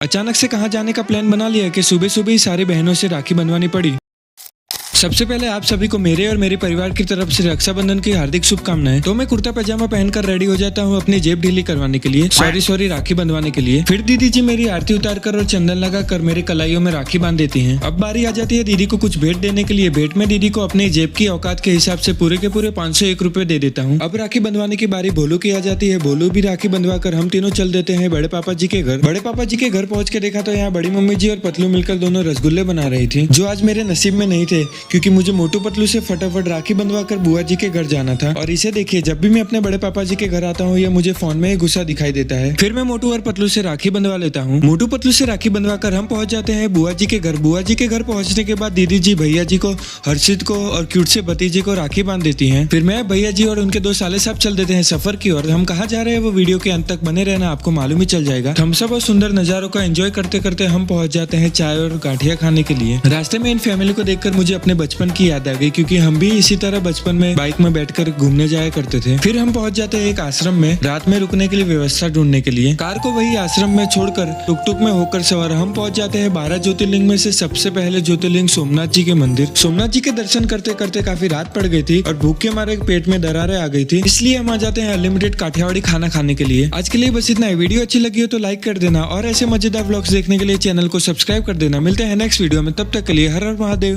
अचानक से कहाँ जाने का प्लान बना लिया कि सुबह सुबह ही सारी बहनों से राखी बंधवानी पड़ी। सबसे पहले आप सभी को मेरे और मेरे परिवार की तरफ से रक्षाबंधन की हार्दिक शुभकामनाएं। तो मैं कुर्ता पैजामा पहनकर रेडी हो जाता हूँ अपनी जेब ढीली करवाने के लिए, सॉरी राखी बंधवाने के लिए। फिर दीदी जी मेरी आरती उतार कर और चंदन लगा कर मेरे कलाइयों में राखी बांध देती हैं। अब बारी आ जाती है दीदी को कुछ भेंट देने के लिए। भेंट में दीदी को अपने जेब की औकात के हिसाब से पूरे के पूरे 501 रुपए दे देता हूँ। अब राखी बंधवाने की बारी भोलू की आ जाती है। भोलू भी राखी बंधवा कर हम तीनों चल देते हैं बड़े पापा जी के घर। बड़े पापा जी के घर पहुंच के देखा तो यहाँ बड़ी मम्मी जी और पतलू मिलकर दोनों रसगुल्ले बना रही थी, जो आज मेरे नसीब में नहीं थे क्योंकि मुझे मोटू पतलू से फटाफट राखी बंधवा कर बुआ जी के घर जाना था। और इसे देखिए, जब भी मैं अपने बड़े पापा जी के घर आता हूँ यह मुझे फोन में ही गुस्सा दिखाई देता है। फिर मैं मोटू और पतलू से राखी बंधवा लेता हूँ। मोटू पतलू से राखी बंधवा कर हम पहुंच जाते हैं बुआ जी के घर। बुआ जी के घर पहुंचने के बाद दीदी जी भैया जी को, हर्षित को और क्यूट से भतीजे को राखी बांध देती हैं। फिर मैं, भैया जी और उनके दो साले साहब चल देते हैं सफर की ओर। हम कहाँ जा रहे हैं वो वीडियो के अंत तक बने रहना, आपको मालूम ही चल जाएगा। थम्सअप और सुंदर नजारों का एंजॉय करते करते हम पहुंच जाते हैं चाय और गाठिया खाने के लिए। रास्ते में इन फैमिली को देखकर मुझे अपने बचपन की याद आ गई, क्योंकि हम भी इसी तरह बचपन में बाइक में बैठकर घूमने जाया करते थे। फिर हम पहुंच जाते हैं एक आश्रम में रात में रुकने के लिए व्यवस्था ढूंढने के लिए। कार को वही आश्रम में छोड़कर टुक टुक में होकर सवार हम पहुंच जाते हैं 12 ज्योतिर्लिंग में से सबसे पहले ज्योतिर्लिंग सोमनाथ जी के मंदिर। सोमनाथ जी के दर्शन करते करते काफी रात पड़ गई थी और भूख के मारे पेट में दरारें आ गई थी, इसलिए हम आ जाते हैं अनलिमिटेड काठियावाड़ी खाना खाने के लिए। आज के लिए बस इतना ही। वीडियो अच्छी लगी हो तो लाइक कर देना और ऐसे मजेदार व्लॉग्स देखने के लिए चैनल को सब्सक्राइब कर देना। मिलते हैं नेक्स्ट वीडियो में, तब तक के लिए हर हर महादेव।